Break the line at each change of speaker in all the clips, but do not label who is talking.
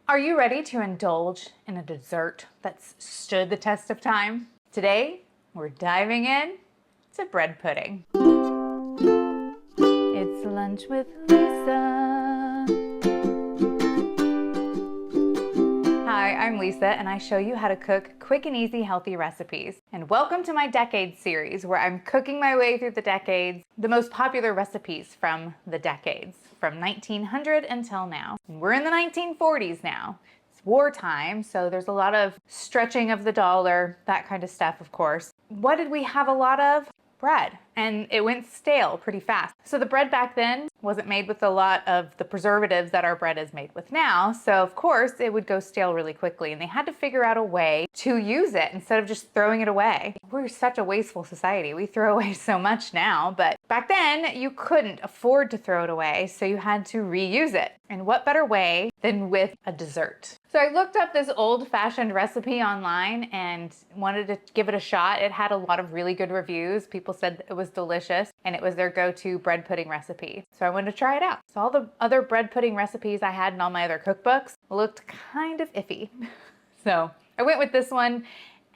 Are you ready to indulge in a dessert that's stood the test of time? Today, we're diving in to bread pudding. It's lunch with Lisa. Hi, I'm Lisa, and I show you how to cook quick and easy healthy recipes. And welcome to my Decades series, where I'm cooking my way through the decades, the most popular recipes from the decades, from 1900 until now. We're in the 1940s now. It's wartime, so there's a lot of stretching of the dollar, that kind of stuff, of course. What did we have a lot of? Bread. And it went stale pretty fast. So the bread back then wasn't made with a lot of the preservatives that our bread is made with now. So of course it would go stale really quickly, and they had to figure out a way to use it instead of just throwing it away. We're such a wasteful society. We throw away so much now, but back then you couldn't afford to throw it away, so you had to reuse it. And what better way than with a dessert? So I looked up this old-fashioned recipe online and wanted to give it a shot. It had a lot of really good reviews. People said it was delicious, and it was their go-to bread pudding recipe. So I wanted to try it out. So all the other bread pudding recipes I had in all my other cookbooks looked kind of iffy. So I went with this one,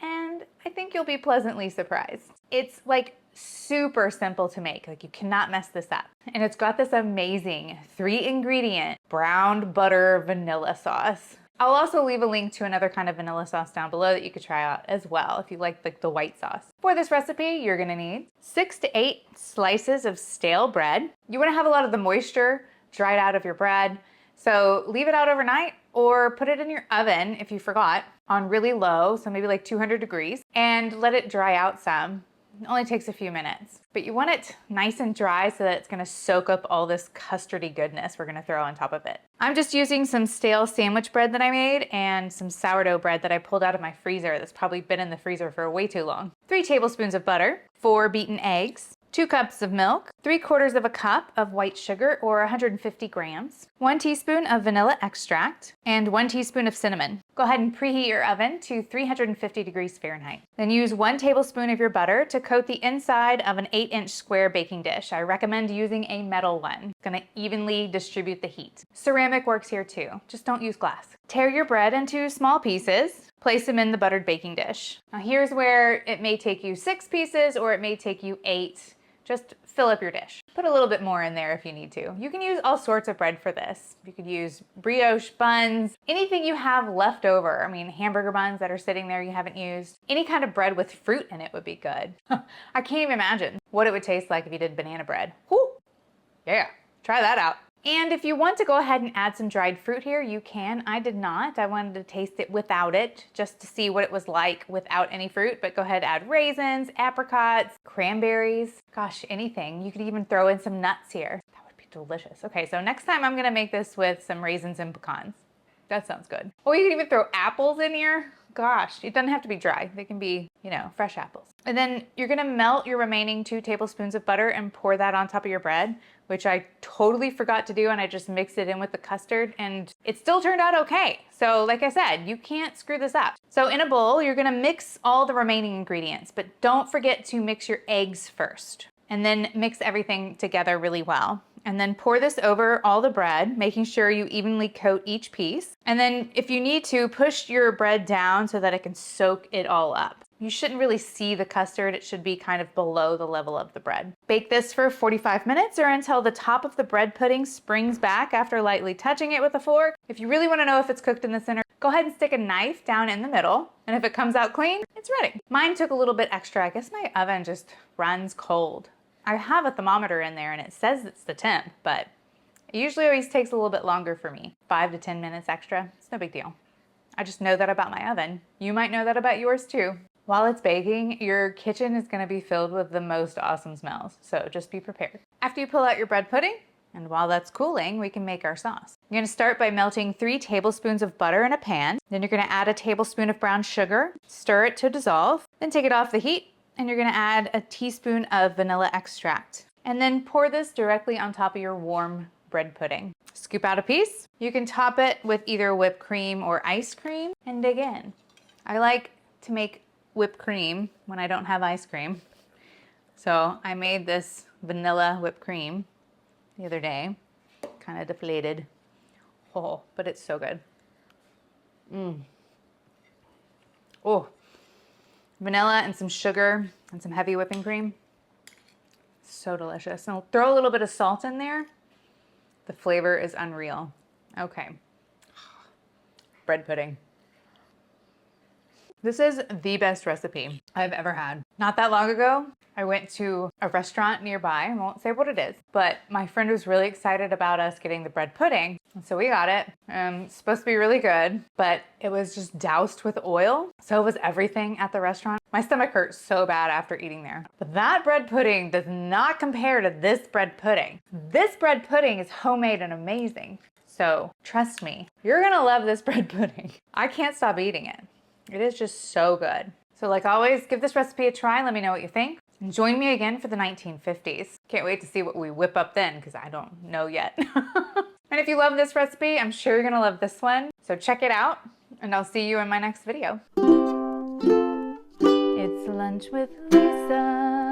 and I think you'll be pleasantly surprised. It's like super simple to make. Like, you cannot mess this up. And it's got this amazing 3-ingredient browned butter vanilla sauce. I'll also leave a link to another kind of vanilla sauce down below that you could try out as well if you like the white sauce. For this recipe, you're gonna need 6 to 8 slices of stale bread. You wanna have a lot of the moisture dried out of your bread, so leave it out overnight or put it in your oven if you forgot on really low, so maybe like 200 degrees, and let it dry out some. It only takes a few minutes, but you want it nice and dry so that it's gonna soak up all this custardy goodness we're gonna throw on top of it. I'm just using some stale sandwich bread that I made and some sourdough bread that I pulled out of my freezer that's probably been in the freezer for way too long. 3 tablespoons of butter, 4 beaten eggs, 2 cups of milk, 3/4 of a cup of white sugar or 150 grams, 1 teaspoon of vanilla extract, and 1 teaspoon of cinnamon. Go ahead and preheat your oven to 350 degrees Fahrenheit. Then use 1 tablespoon of your butter to coat the inside of an 8-inch square baking dish. I recommend using a metal one. It's gonna evenly distribute the heat. Ceramic works here too, just don't use glass. Tear your bread into small pieces. Place them in the buttered baking dish. Now here's where it may take you 6 pieces or it may take you 8. Just fill up your dish. Put a little bit more in there if you need to. You can use all sorts of bread for this. You could use brioche buns, anything you have left over. I mean, hamburger buns that are sitting there you haven't used. Any kind of bread with fruit in it would be good. I can't even imagine what it would taste like if you did banana bread. Whew. Yeah, try that out. And if you want to go ahead and add some dried fruit here, you can. I did not. I wanted to taste it without it, just to see what it was like without any fruit, but go ahead and add raisins, apricots, cranberries, gosh, anything. You could even throw in some nuts here. That would be delicious. Okay, so next time I'm gonna make this with some raisins and pecans. That sounds good. Or you can even throw apples in here. Gosh, it doesn't have to be dry. They can be, you know, fresh apples. And then you're gonna melt your remaining 2 tablespoons of butter and pour that on top of your bread, which I totally forgot to do, and I just mixed it in with the custard, and it still turned out okay. So like I said, you can't screw this up. So in a bowl, you're gonna mix all the remaining ingredients, but don't forget to mix your eggs first, and then mix everything together really well. And then pour this over all the bread, making sure you evenly coat each piece. And then if you need to, push your bread down so that it can soak it all up. You shouldn't really see the custard. It should be kind of below the level of the bread. Bake this for 45 minutes or until the top of the bread pudding springs back after lightly touching it with a fork. If you really want to know if it's cooked in the center, go ahead and stick a knife down in the middle. And if it comes out clean, it's ready. Mine took a little bit extra. I guess my oven just runs cold. I have a thermometer in there and it says it's the temp, but it usually always takes a little bit longer for me. 5 to 10 minutes extra. It's no big deal. I just know that about my oven. You might know that about yours too. While it's baking, your kitchen is gonna be filled with the most awesome smells, so just be prepared. After you pull out your bread pudding, and while that's cooling, we can make our sauce. You're gonna start by melting 3 tablespoons of butter in a pan. Then you're gonna add a tablespoon of brown sugar, stir it to dissolve, then take it off the heat, and you're gonna add a teaspoon of vanilla extract. And then pour this directly on top of your warm bread pudding. Scoop out a piece. You can top it with either whipped cream or ice cream and dig in. I like to make whipped cream when I don't have ice cream. So I made this vanilla whipped cream the other day. Kind of deflated. Oh, but it's so good. Oh, vanilla and some sugar and some heavy whipping cream. So delicious. And I'll throw a little bit of salt in there. The flavor is unreal. Okay. Bread pudding. This is the best recipe I've ever had. Not that long ago, I went to a restaurant nearby. I won't say what it is, but my friend was really excited about us getting the bread pudding. And so we got it. It's supposed to be really good, but it was just doused with oil. So was everything at the restaurant. My stomach hurt so bad after eating there. But that bread pudding does not compare to this bread pudding. This bread pudding is homemade and amazing. So trust me, you're gonna love this bread pudding. I can't stop eating it. It is just so good. So like always, give this recipe a try and let me know what you think. And join me again for the 1950s. Can't wait to see what we whip up then, because I don't know yet. And if you love this recipe, I'm sure you're gonna love this one. So check it out, and I'll see you in my next video. It's Lunch with Lisa.